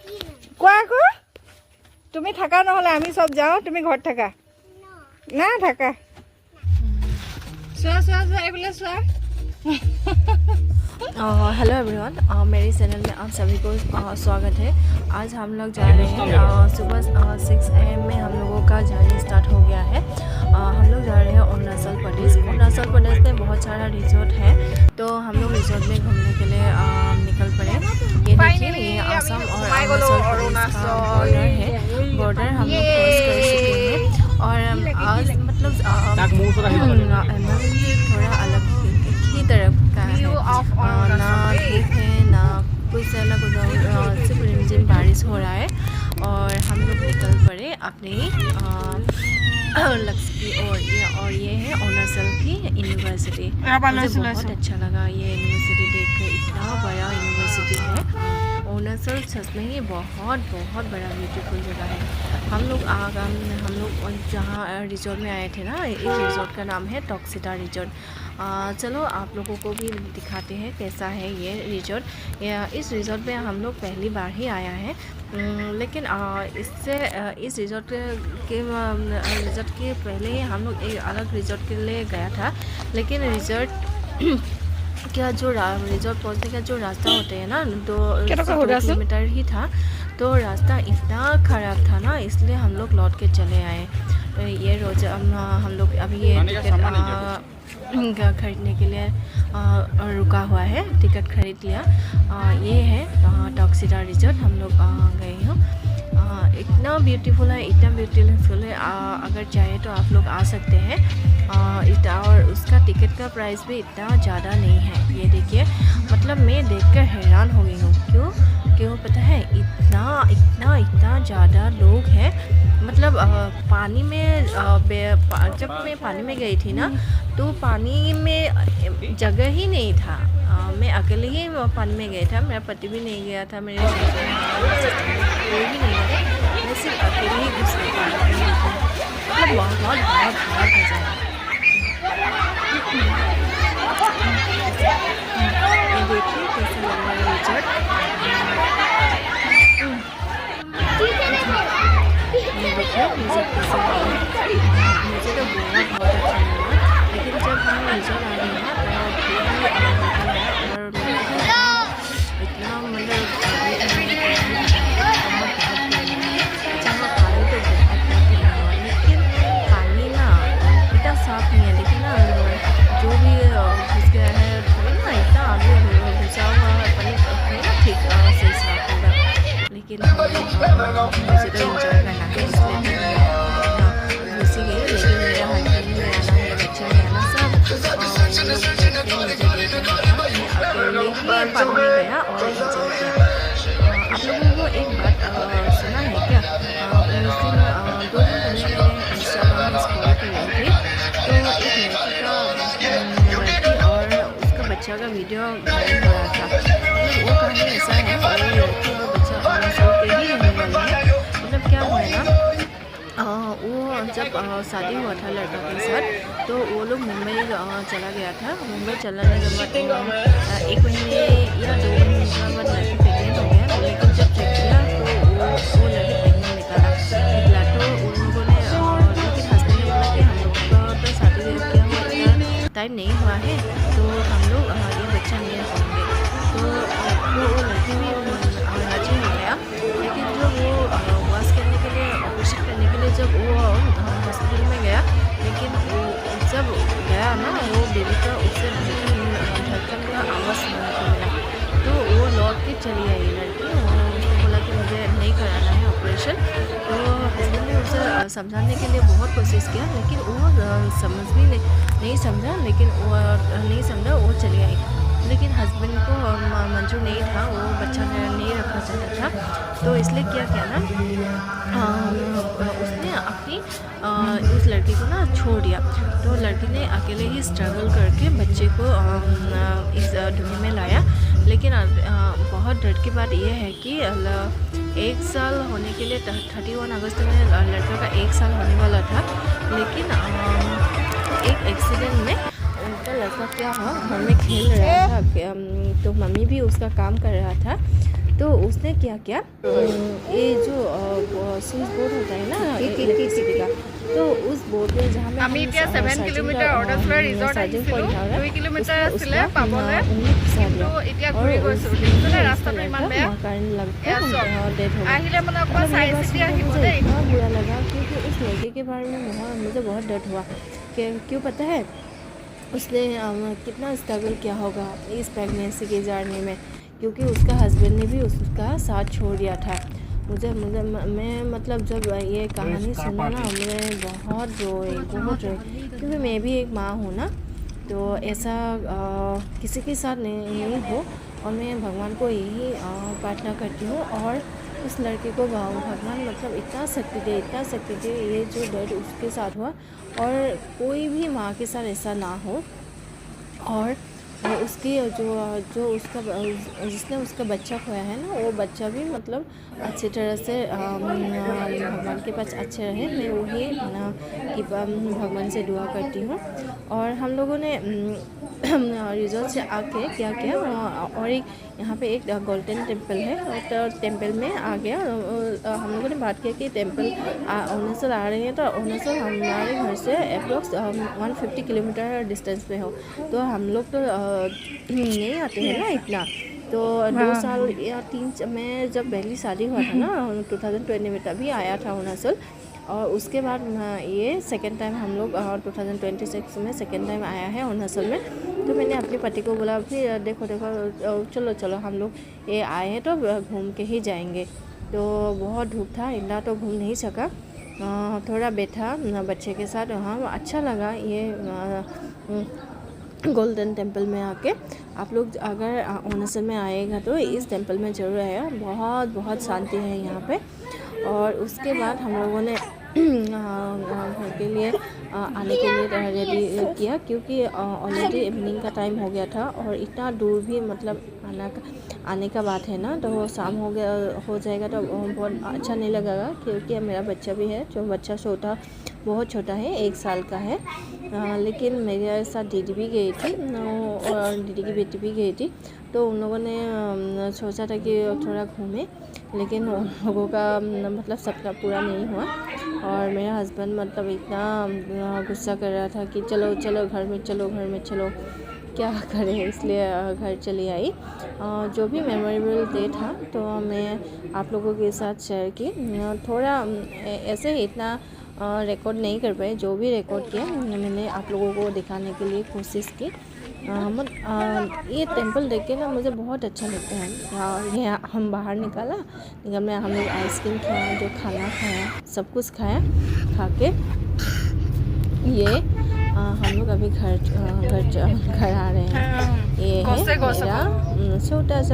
কোৱা আকৌ তুমি থাকা নহ'লে আমি চব যাওঁ তুমি ঘৰত থাকা না থাকা চোৱা চোৱা চোৱা এইফালে চোৱা हेलो एवरीवन मेरे चैनल में आप सभी को स्वागत है। आज हम लोग जा रहे हैं सुबह 6 AM में हम लोगों का जर्नी स्टार्ट हो गया है। हम लोग जा रहे हैं अरुणाचल प्रदेश में बहुत सारा रिजॉर्ट है, तो हम लोग रिजॉर्ट में घूमने के लिए निकल पड़े। ये देखिए ये आसाम और अरुणाचल का बॉर्डर है। बॉर्डर हम लोग क्रॉस कर चुके हैं और आज मतलब थोड़ा अलग ही तरफ का है, ना धूप है ना कुछ ना कुछ, सिर्फ रिमझिम बारिश हो रहा है और हम लोग निकल पड़े अपने लक्ष्य की ओर। और ये है अरुणाचल की यूनिवर्सिटी। मुझे बहुत अच्छा लगा ये यूनिवर्सिटी देखकर, इतना बड़ा यूनिवर्सिटी है। अरुणाचल सच में ही बहुत बहुत बड़ा ब्यूटीफुल जगह है। हम लोग जहाँ रिजॉर्ट में आए थे ना, इस रिजॉर्ट का नाम है टॉक्सिटा रिजॉर्ट। चलो आप लोगों को भी दिखाते हैं कैसा है ये रिजॉर्ट। इस रिजॉर्ट में हम लोग पहली बार ही आया है, लेकिन इस रिजॉर्ट के पहले ही हम लोग एक अलग रिजॉर्ट के लिए गया था, लेकिन रिजॉर्ट क्या जो रिजॉर्ट पहुंचने का जो रास्ता होते हैं ना, 2 किलोमीटर ही था, तो रास्ता इतना ख़राब था ना, इसलिए हम लोग लौट के चले आए। ये रोज़ हम लोग अभी ये टिकट खरीदने के लिए रुका हुआ है, टिकट खरीद लिया। ये है टॉक्सिटा रिजॉर्ट, हम लोग गए हैं। इतना ब्यूटीफुल है, इतना ब्यूटीफुल है, अगर चाहे तो आप लोग आ सकते हैं। और उसका टिकट का प्राइस भी इतना ज़्यादा नहीं है। ये देखिए, मतलब मैं देखकर हैरान हो गई हूँ। क्यों पता है, इतना ज़्यादा लोग हैं। मतलब पानी में जब मैं पानी में गई थी ना, तो पानी में जगह ही नहीं था। मैं अकेले ही पानी में गया था, मेरा पति भी नहीं गया था, मेरे कोई भी नहीं गया था, मैं सिर्फ अकेले ही घुस गई थी। मतलब बहुत मज़ा आया। देखिए कैसा लग रहा है रिजॉर्ट। मुझे तो बहुत अच्छा लगा, लेकिन जब हम रिजॉर्ट आ गए ना तो इतना लेकिन पानी ना इतना साफ नहीं है। लेकिन ना जो भी घुस गया है ना, इतना आगे घुसा हुआ पानी ना, ठीक से साफ होगा। लेकिन मुझे तो इंजॉय करना है, इसलिए घुसी गई। लेकिन मेरे हस्बैंड ने आना, मेरे बच्चे ने आना, सब पानी में गया और इंजॉय किया। आप लोगों को एक बात सुना है क्या? उस दिन 2 दिन पहले मैंने इंस्टाग्राम में स्क्रॉल कर रही थी, तो एक लड़की और उसका बच्चा का वीडियो वायरल हो रहा था। मतलब वो कहानी ऐसा है, वो लड़की और बच्चा अरुणाचल के ही रहने वाले हैं। मतलब क्या हुआ है ना, वो जब शादी हुआ था लड़का के साथ, तो वो लोग मुंबई चला गया था। मुंबई चलाने के बाद 1 महीने या 2 महीने के बाद लड़की प्रेगनेंट हो गया। लेकिन जब चेक किया तो वो लड़की प्रेगनेंट निकला। तो उन लोगों ने, लेकिन हस्बैंड ने बोला कि हम लोग का तो शादी किया हुआ टाइम नहीं हुआ है, तो हम लोग ये बच्चा नहीं रखेंगे। तो वो लड़की भी राजी हो गया। लेकिन जब वो वॉश करने के लिए, ऑपरेशन करने के लिए जब वो हॉस्पिटल में गया, लेकिन वो जब गया ना, वो बेबी का उससे धड़कन का आवाज़ सुनने को मिला। तो वो लौट के चली आई लड़की। उसने बोला कि मुझे नहीं कराना है ऑपरेशन। तो हस्बैंड ने उसे समझाने के लिए बहुत कोशिश किया, लेकिन वो समझ भी नहीं समझा। लेकिन वो नहीं समझा, वो चली आई। लेकिन हस्बैंड को मंजूर नहीं था, वो बच्चा नहीं रखना चाहता था। तो इसलिए क्या ना, उसने अपनी उस लड़की को ना छोड़ दिया। तो लड़की ने अकेले ही स्ट्रगल करके बच्चे को इस दुनिया में लाया। लेकिन बहुत डर की बात यह है कि 1 साल होने के लिए 31 अगस्त में लड़का का 1 साल होने वाला था। लेकिन एक एक्सीडेंट में उनका लड़का क्या हुआ, घर में खेल रहा था, तो मम्मी भी उसका काम कर रहा था। तो उसने क्या किया, ये जो स्विच बोर्ड होता है ना इलेक्ट्रिसिटी का, तो उस बोर्ड में जहाँ में আমি এতিয়া 7 কিলোমিটাৰ অৰ্ডাৰছলৈ ৰিজৰ্ট আহিছিলোঁ। 2 কিলোমিটাৰ আছিলে পাবলৈ, কিন্তু এতিয়া ঘূৰি গৈছোঁ। দেখিছেনে ৰাস্তাটো ইমান বেয়া। এয়া চব আহিলে মানে অকণমান চাই চিতি আহিব দেই। इतना बुरा लगा क्योंकि उस लड़के के बारे में मुझे बहुत डर हुआ कि क्यों पता है उसने कितना स्ट्रगल किया होगा इस प्रेगनेंसी के जर्नी में, क्योंकि उसका हस्बैंड ने भी उसका साथ छोड़ दिया था। मुझे मैं मतलब जब ये कहानी सुना ना मैं बहुत रोई, क्योंकि मैं भी एक माँ हूँ ना, तो ऐसा किसी के साथ नहीं हो। और मैं भगवान को यही प्रार्थना करती हूँ, और उस लड़के को भगवान मतलब इतना शक्ति दे ये जो दर्द उसके साथ हुआ, और कोई भी माँ के साथ ऐसा ना हो। और उसकी जो उसका जिसने उसका बच्चा खोया है ना, वो बच्चा भी मतलब अच्छी तरह से भगवान के पास अच्छे रहे। मैं वही कि भगवान से दुआ करती हूँ। और हम लोगों ने रिजॉर्ट से आके क्या किया, और एक यहाँ पे एक गोल्डन टेम्पल है, तो टेम्पल में आ गया। हम लोगों ने बात किया कि टेम्पल अरुणाचल आ रहे हैं, तो अरुणाचल हमारे घर से अप्रोक्स 150 किलोमीटर डिस्टेंस पे हो, तो हम लोग तो नहीं आते हैं ना इतना। तो 2 साल या 3 मैं जब पहली शादी हुआ था ना 2020 में, तभी आया था अरुणाचल। और उसके बाद ये सेकेंड टाइम हम लोग 2026 में सेकेंड टाइम आया है अरुणाचल में। तो मैंने अपने पति को बोला फिर देखो चलो हम लोग ये आए हैं तो घूम के ही जाएंगे। तो बहुत धूप था, इतना तो घूम नहीं सका, थोड़ा बैठा बच्चे के साथ वहाँ, अच्छा लगा ये गोल्डन टेम्पल में आके। आप लोग अगर अरुणाचल में आएगा तो इस टेम्पल में ज़रूर आएगा, बहुत शांति है यहाँ पे। और उसके बाद हम लोगों ने घर के लिए आने के लिए रेडी किया, क्योंकि ऑलरेडी इवनिंग का टाइम हो गया था, और इतना दूर भी मतलब आने का बात है ना, तो शाम हो जाएगा तो बहुत अच्छा नहीं लगेगा। क्योंकि मेरा बच्चा भी है, जो बच्चा बहुत छोटा है, 1 साल का है। लेकिन मेरे साथ दीदी भी गई थी और दीदी की बेटी भी गई थी, तो उन लोगों ने सोचा था कि थोड़ा घूमें, लेकिन उन लोगों का मतलब सपना पूरा नहीं हुआ। और मेरा हस्बैंड मतलब इतना गुस्सा कर रहा था कि चलो घर में चलो, क्या करें, इसलिए घर चली आई। जो भी मेमोरेबल डे था तो मैं आप लोगों के साथ शेयर की। थोड़ा ऐसे ही इतना रिकॉर्ड नहीं कर पाए, जो भी रिकॉर्ड किया मैंने आप लोगों को दिखाने के लिए कोशिश की। ये टेंपल देख के ना मुझे बहुत अच्छा लगता है। ये हम बाहर निकल में हम लोग आइसक्रीम खाया, जो खाना खाया, सब कुछ खाया। खा के ये हम लोग अभी घर आ रहे हैं। ये है मेरा छोटा सा